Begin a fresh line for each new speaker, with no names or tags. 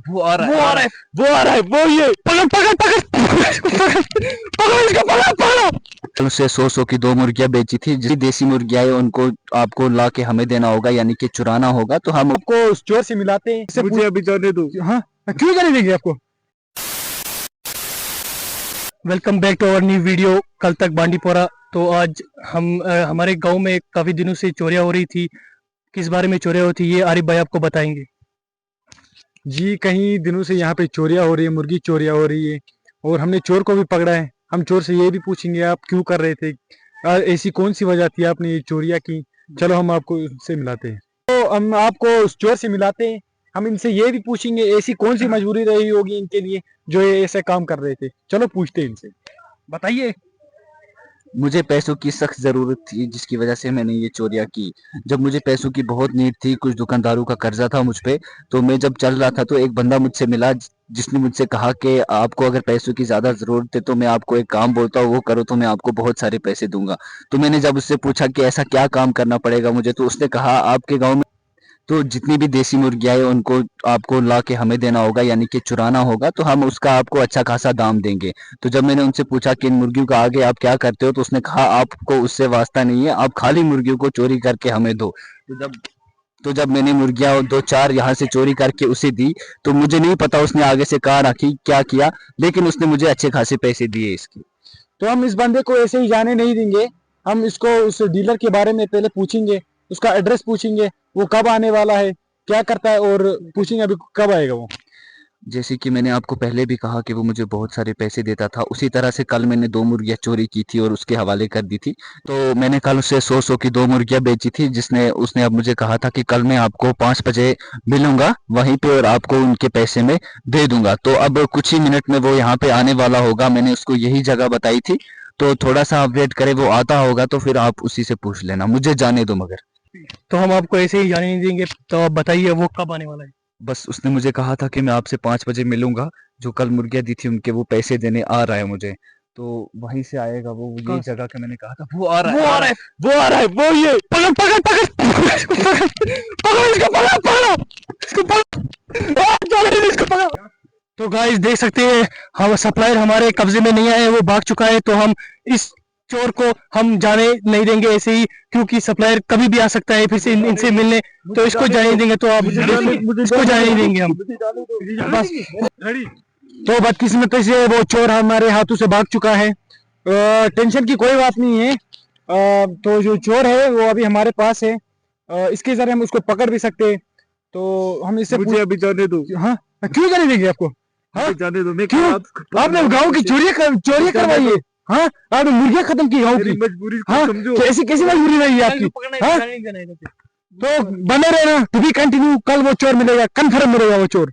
वो आ रहा है,
वो आ रहा है, वो आ रहा है, वो ये पकड़ पकड़ पकड़ पकड़ पकड़ इसको, पकड़ पकड़।
उससे 100 की 2 मुर्गियां बेची थी। जितनी देसी मुर्गियां है उनको आपको ला के हमें देना होगा, यानी कि चुराना होगा। तो हम
आपको उस चोर से मिलाते हैं, इससे
मुझे अभी जाने दो।
हाँ, क्यों जाने देंगे आपको। Welcome back to our new video कल तक बांडीपोरा। तो आज हम हमारे गांव में काफी दिनों से चोरियां हो रही थी। किस बारे में चोरियां होती है ये आरिफ भाई आपको बताएंगे।
जी, कई दिनों से यहाँ पे चोरियां हो रही है, मुर्गी चोरियां हो रही है और हमने चोर को भी पकड़ा है। हम चोर से ये भी पूछेंगे आप क्यों कर रहे थे, ऐसी कौन सी वजह थी आपने ये चोरियां की। चलो हम आपको इससे मिलाते हैं। तो हम आपको उस चोर से मिलाते हैं। हम इनसे ये भी पूछेंगे ऐसी कौन सी मजबूरी रही होगी इनके लिए जो ये ऐसे काम कर रहे थे। चलो पूछते हैं इनसे, बताइए।
मुझे पैसों की सख्त ज़रूरत थी, जिसकी वजह से मैंने ये चोरियां की। जब मुझे पैसों की बहुत नीड थी, कुछ दुकानदारों का कर्जा था मुझ पे, तो मैं जब चल रहा था तो एक बंदा मुझसे मिला, जिसने मुझसे कहा कि आपको अगर पैसों की ज़्यादा ज़रूरत है तो मैं आपको एक काम बोलता हूँ, वो करो तो मैं आपको बहुत सारे पैसे दूंगा। तो मैंने जब उससे पूछा कि ऐसा क्या काम करना पड़ेगा मुझे, तो उसने कहा आपके गाँव में तो जितनी भी देसी मुर्गियाँ हैं उनको आपको ला के हमें देना होगा, यानी कि चुराना होगा। तो हम उसका आपको अच्छा खासा दाम देंगे। तो जब मैंने उनसे पूछा कि इन मुर्गियों का आगे आप क्या करते हो, तो उसने कहा आपको उससे वास्ता नहीं है, आप खाली मुर्गियों को चोरी करके हमें दो। तो जब मैंने मुर्गियाँ 2-4 यहाँ से चोरी करके उसे दी, तो मुझे नहीं पता उसने आगे से कहाँ रखी, क्या किया, लेकिन उसने मुझे अच्छे खासे पैसे दिए इसके।
तो हम इस बंदे को ऐसे ही जाने नहीं देंगे। हम इसको उस डीलर के बारे में पहले पूछेंगे, उसका एड्रेस पूछेंगे, वो कब आने वाला है, क्या करता है, और पूछेंगे अभी कब आएगा वो।
जैसे कि मैंने आपको पहले भी कहा कि वो मुझे बहुत सारे पैसे देता था, उसी तरह से कल मैंने 2 मुर्गियाँ चोरी की थी और उसके हवाले कर दी थी। तो मैंने कल उससे 100 की 2 मुर्गियाँ बेची थी, जिसने उसने अब मुझे कहा था कि कल मैं आपको 5 बजे मिलूंगा वहीं पे और आपको उनके पैसे में दे दूंगा। तो अब कुछ ही मिनट में वो यहाँ पे आने वाला होगा। मैंने उसको यही जगह बताई थी, तो थोड़ा सा आप वेट करें, वो आता होगा तो फिर आप उसी से पूछ लेना। मुझे जाने दो मगर।
तो हम आपको ऐसे ही जाने नहीं देंगे। तो आप बताइए वो कब आने वाला है।
बस उसने मुझे कहा था कि मैं आपसे 5 बजे मिलूंगा, जो कल मुर्गियाँ दी थी उनके वो पैसे देने आ रहा है मुझे। तो वहीं से आएगा वो, यही जगह का मैंने कहा था। वो आ रहा
वो
है,
आ रहा है, वो आ रहा है, वो ये पकड़ पकड़ पकड़ पकड़ पकड़ इसको, पकड़ पकड़ इसको, पकड़ जाने दे इसको, पकड़। तो गाइस देख सकते हैं हम सप्लायर हमारे कब्जे में नहीं आए, वो भाग चुका है। तो हम इस चोर को हम जाने नहीं देंगे ऐसे ही, क्योंकि सप्लायर कभी भी आ सकता है फिर से इनसे मिलने। तो इसको जाने नहीं देंगे। तो आप इसको जाने नहीं देंगे हम बस। तो बदकिस्मती से वो चोर हमारे हाथों से भाग चुका है। टेंशन की कोई बात नहीं है। तो जो चोर है वो अभी हमारे पास है। इसके जरिए हम उसको पकड़ भी सकते हैं। तो हम इससे
मुझे अभी जाने दो।
हाँ, क्यों जाने देंगे आपको। हाँ,
मुझे जाने दो। मैं
क्यों आपने गांव की चोरियां करवाई है। हाँ, आपने मुर्गियां खत्म की गांव
मेरी
की।
मजबूरी को
हाँ,
समझो।
कैसी कैसी मजबूरी रही है आपकी। हाँ, तो बने रहना, टू बी कंटिन्यू। कल वो चोर मिलेगा, कन्फर्म मिलेगा वो चोर।